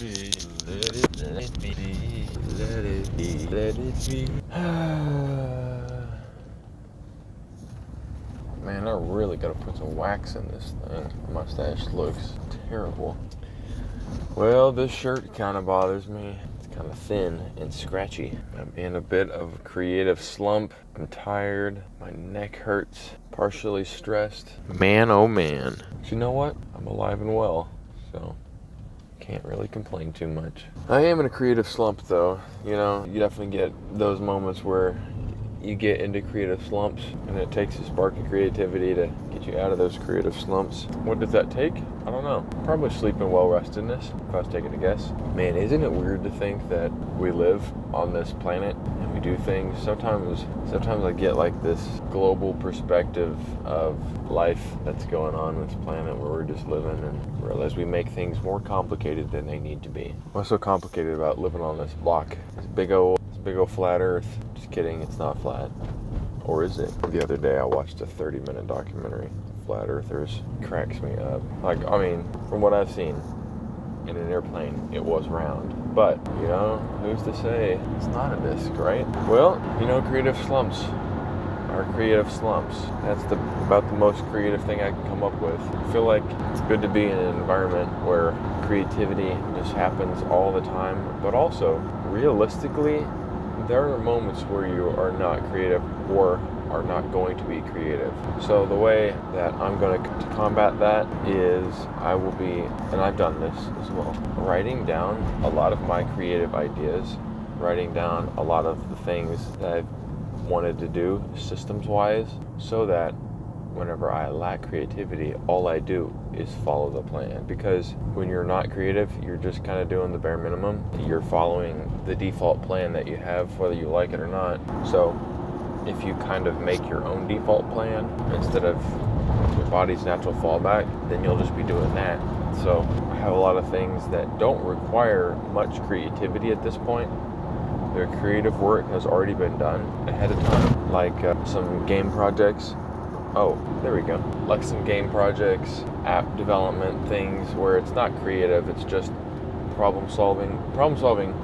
be, let it be, let it be, let it be. Man, I really gotta put some wax in this thing. My mustache looks terrible. Well, this shirt kind of bothers me. It's kind of thin and scratchy. I'm in a bit of a creative slump. I'm tired. My neck hurts. Partially stressed. Man, oh man. But you know what? I'm alive and well, so can't really complain too much. I am in a creative slump though. You know, you definitely get those moments where you get into creative slumps and it takes a spark of creativity to get you out of those creative slumps. What does that take? I don't know. Probably sleep and well-restedness, if I was taking a guess. Man, isn't it weird to think that we live on this planet and we do things? Sometimes I get like this global perspective of life that's going on this planet where we're just living and realize we make things more complicated than they need to be. What's so complicated about living on this block? This big old flat earth. Just kidding, it's not flat. Or is it? The other day I watched a 30-minute documentary, Flat Earthers. Cracks me up. Like, I mean, from what I've seen in an airplane, it was round. But, you know, who's to say it's not a disc, right? Well, you know, creative slumps are creative slumps. That's about the most creative thing I can come up with. I feel like it's good to be in an environment where creativity just happens all the time, but also, realistically, there are moments where you are not creative or are not going to be creative. So the way that I'm going to combat that is I will be, and I've done this as well, writing down a lot of my creative ideas, writing down a lot of the things that I've wanted to do systems-wise, so that whenever I lack creativity, all I do is follow the plan. Because when you're not creative, you're just kind of doing the bare minimum. You're following the default plan that you have, whether you like it or not. So if you kind of make your own default plan instead of your body's natural fallback, then you'll just be doing that. So I have a lot of things that don't require much creativity at this point. Their creative work has already been done ahead of time, like some game projects. Oh, there we go. Like some game projects, app development things where it's not creative, it's just problem solving. Problem solving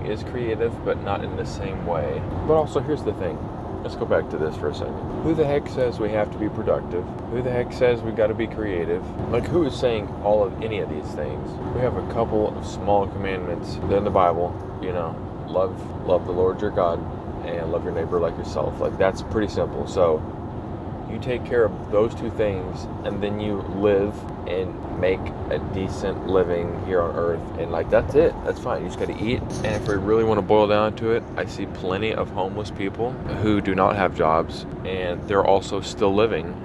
is creative, but not in the same way. But also, here's the thing. Let's go back to this for a second. Who the heck says we have to be productive? Who the heck says we got to be creative? Like, who is saying any of these things? We have a couple of small commandments in the Bible. You know, love the Lord your God and love your neighbor like yourself. Like, that's pretty simple. So you take care of those two things, and then you live and make a decent living here on earth, and like, that's it. That's fine. You just got to eat. And if we really want to boil down to it, I see plenty of homeless people who do not have jobs, and they're also still living,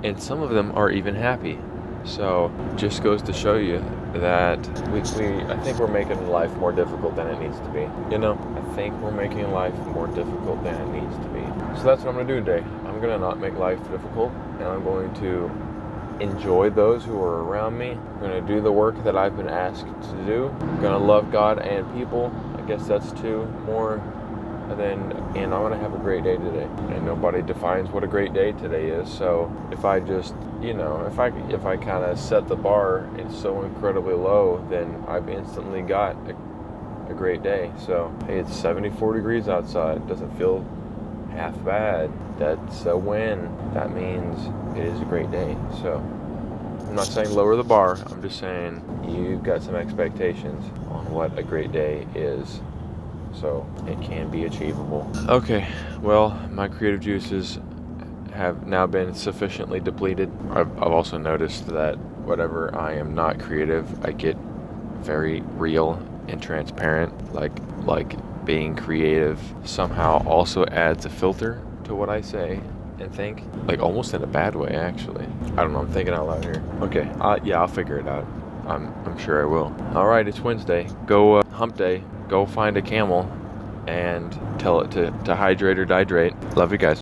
and some of them are even happy. So just goes to show you that I think we're making life more difficult than it needs to be. You know, I think we're making life more difficult than it needs to be. So that's what I'm going to do today. I'm going to not make life difficult, and I'm going to enjoy those who are around me. I'm going to do the work that I've been asked to do. I'm going to love God and people. I guess that's two more. And I'm going to have a great day today. And nobody defines what a great day today is. So if I just, you know, if I kind of set the bar and so incredibly low, then I've instantly got a great day. So, hey, it's 74 degrees outside. It doesn't feel half bad. That's a win. That means it is a great day. So I'm not saying lower the bar. I'm just saying you've got some expectations on what a great day is. So it can be achievable. Okay, well, my creative juices have now been sufficiently depleted. I've also noticed that whenever I am not creative, I get very real and transparent. Like being creative somehow also adds a filter to what I say and think. Like, almost in a bad way, actually. I don't know, I'm thinking out loud here. Okay, yeah, I'll figure it out. I'm sure I will. All right, it's Wednesday. Go hump day. Go find a camel and tell it to hydrate or dihydrate. Love you guys.